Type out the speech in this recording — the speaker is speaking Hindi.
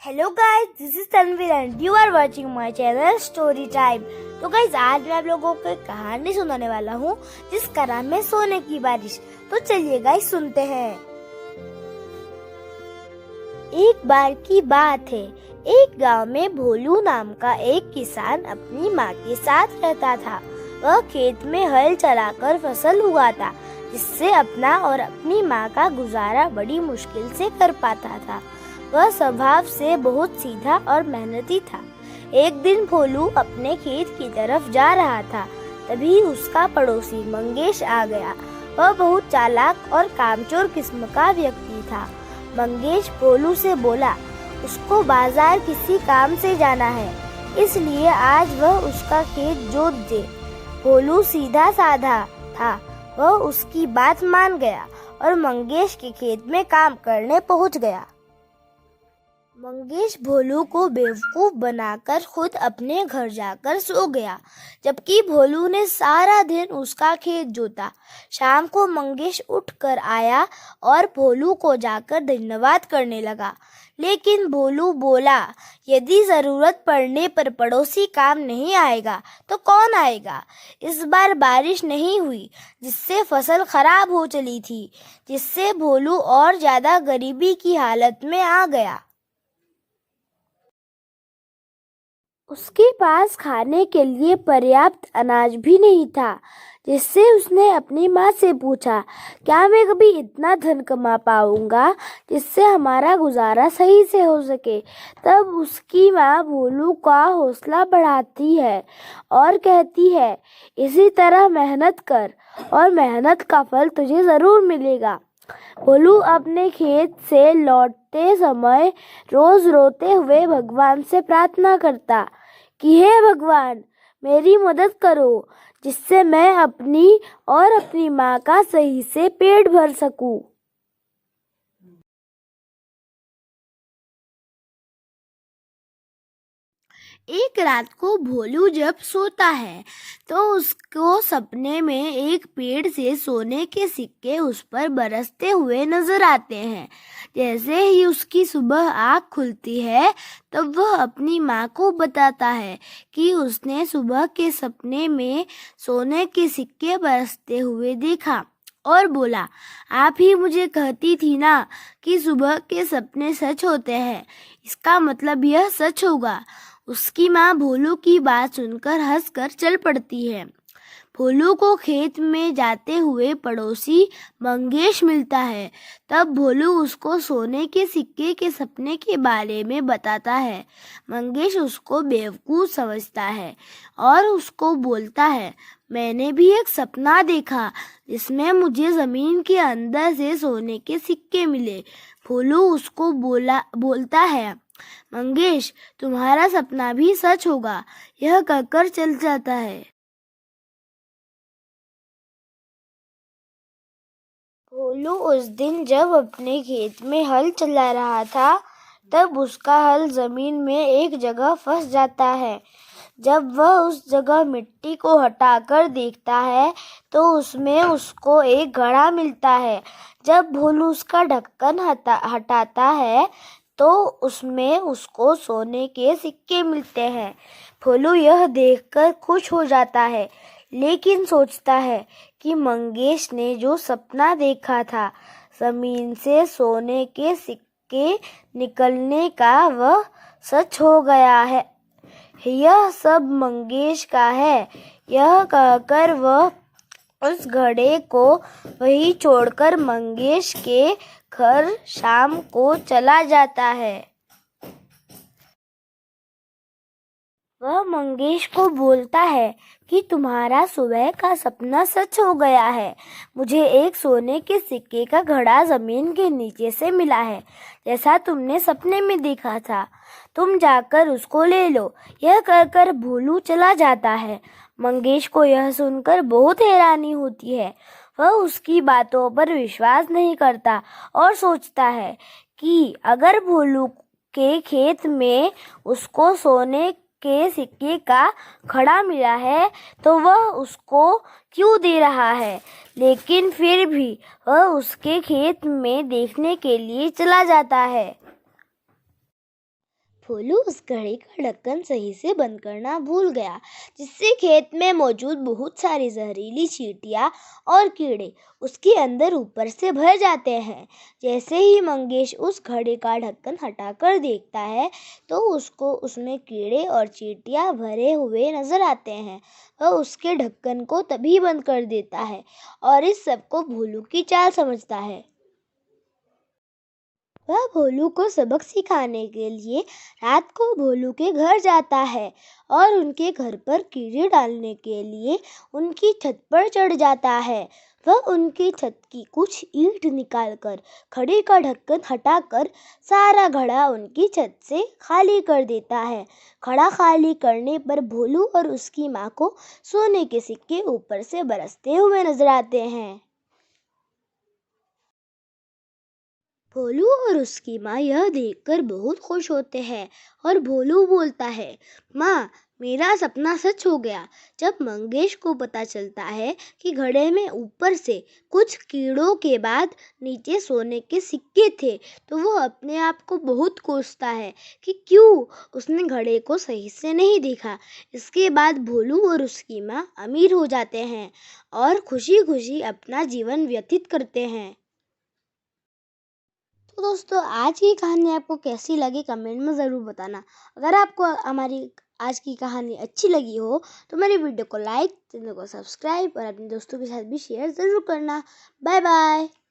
Hello guys, this is Tanveer and you are watching my channel story time. तो गाइस, आज मैं आप लोगों को एक कहानी सुनाने वाला हूँ जिसका नाम है सोने की बारिश। तो चलिए गाइस, सुनते हैं। एक बार की बात है, एक गांव में भोलू नाम का एक किसान अपनी माँ के साथ रहता था। वह खेत में हल चलाकर फसल उगाता, जिससे अपना और अपनी माँ का गुजारा बड़ी मुश्किल से कर पाता था। वह स्वभाव से बहुत सीधा और मेहनती था। एक दिन भोलू अपने खेत की तरफ जा रहा था, तभी उसका पड़ोसी मंगेश आ गया। वह बहुत चालाक और कामचोर किस्म का व्यक्ति था। मंगेश भोलू से बोला, उसको बाजार किसी काम से जाना है, इसलिए आज वह उसका खेत जोत दे। भोलू सीधा साधा था, वह उसकी बात मान गया और मंगेश के खेत में काम करने पहुंच गया। मंगेश भोलू को बेवकूफ बनाकर खुद अपने घर जाकर सो गया, जबकि भोलू ने सारा दिन उसका खेत जोता। शाम को मंगेश उठकर आया और भोलू को जाकर धन्यवाद करने लगा। लेकिन भोलू बोला, यदि जरूरत पड़ने पर पड़ोसी काम नहीं आएगा तो कौन आएगा। इस बार बारिश नहीं हुई, जिससे फसल खराब हो चली थी, जिससे भोलू और ज्यादा गरीबी की हालत में आ गया। उसके पास खाने के लिए पर्याप्त अनाज भी नहीं था, जिससे उसने अपनी माँ से पूछा, क्या मैं कभी इतना धन कमा पाऊंगा जिससे हमारा गुजारा सही से हो सके। तब उसकी माँ भोलू का हौसला बढ़ाती है और कहती है, इसी तरह मेहनत कर और मेहनत का फल तुझे ज़रूर मिलेगा। भोलू अपने खेत से लौटते समय रोज रोते हुए भगवान से प्रार्थना करता कि हे भगवान, मेरी मदद करो, जिससे मैं अपनी और अपनी माँ का सही से पेट भर सकूं। एक रात को भोलू जब सोता है तो उसको सपने में एक पेड़ से सोने के सिक्के उस पर बरसते हुए नजर आते हैं। जैसे ही उसकी सुबह आँख खुलती है, तब वह अपनी माँ को बताता है कि उसने सुबह के सपने में सोने के सिक्के बरसते हुए देखा और बोला, आप ही मुझे कहती थी ना कि सुबह के सपने सच होते हैं, इसका मतलब यह सच होगा। उसकी माँ भोलू की बात सुनकर हंसकर चल पड़ती है। भोलू को खेत में जाते हुए पड़ोसी मंगेश मिलता है। तब भोलू उसको सोने के सिक्के के सपने के बारे में बताता है। मंगेश उसको बेवकूफ समझता है और उसको बोलता है, मैंने भी एक सपना देखा जिसमें मुझे जमीन के अंदर से सोने के सिक्के मिले। भोलू उसको बोलता है, मंगेश, तुम्हारा सपना भी सच होगा। यह कहकर चल जाता है। भोलू उस दिन जब अपने खेत में हल चला रहा था, तब उसका हल जमीन में एक जगह फंस जाता है। जब वह उस जगह मिट्टी को हटाकर देखता है तो उसमें उसको एक घड़ा मिलता है। जब भोलू उसका ढक्कन हटाता है तो उसमें उसको सोने के सिक्के मिलते हैं। भोलू यह देखकर खुश हो जाता है, लेकिन सोचता है कि मंगेश ने जो सपना देखा था, जमीन से सोने के सिक्के निकलने का, वह सच हो गया है। यह सब मंगेश का है। यह कहकर वह उस घड़े को वहीं छोड़कर मंगेश के घर शाम को चला जाता है। वह मंगेश को बोलता है कि तुम्हारा सुबह का सपना सच हो गया है। मुझे एक सोने के सिक्के का घड़ा जमीन के नीचे से मिला है, जैसा तुमने सपने में देखा था। तुम जाकर उसको ले लो। यह कहकर भोलू चला जाता है। मंगेश को यह सुनकर बहुत हैरानी होती है। वह उसकी बातों पर विश्वास नहीं करता और सोचता है कि अगर भोलू के खेत में उसको सोने के सिक्के का घड़ा मिला है तो वह उसको क्यों दे रहा है। लेकिन फिर भी वह उसके खेत में देखने के लिए चला जाता है। भोलू उस घड़े का ढक्कन सही से बंद करना भूल गया, जिससे खेत में मौजूद बहुत सारी जहरीली चींटियां और कीड़े उसके अंदर ऊपर से भर जाते हैं। जैसे ही मंगेश उस घड़े का ढक्कन हटाकर देखता है तो उसको उसमें कीड़े और चींटियां भरे हुए नजर आते हैं। वह उसके ढक्कन को तभी बंद कर देता है और इस सब को भोलू की चाल समझता है। वह भोलू को सबक सिखाने के लिए रात को भोलू के घर जाता है और उनके घर पर कीड़े डालने के लिए उनकी छत पर चढ़ जाता है। वह उनकी छत की कुछ ईंट निकालकर घड़े का ढक्कन हटाकर सारा घड़ा उनकी छत से खाली कर देता है। घड़ा खाली करने पर भोलू और उसकी माँ को सोने के सिक्के ऊपर से बरसते हुए नजर आते हैं। भोलू और उसकी माँ यह देखकर बहुत खुश होते हैं और भोलू बोलता है, माँ, मेरा सपना सच हो गया। जब मंगेश को पता चलता है कि घड़े में ऊपर से कुछ कीड़ों के बाद नीचे सोने के सिक्के थे, तो वो अपने आप को बहुत कोसता है कि क्यों उसने घड़े को सही से नहीं देखा। इसके बाद भोलू और उसकी माँ अमीर हो जाते हैं और खुशी खुशी अपना जीवन व्यतीत करते हैं। तो दोस्तों, आज की कहानी आपको कैसी लगी कमेंट में ज़रूर बताना। अगर आपको हमारी आज की कहानी अच्छी लगी हो तो मेरी वीडियो को लाइक, चैनल को सब्सक्राइब और अपने दोस्तों के साथ भी शेयर ज़रूर करना। Bye bye.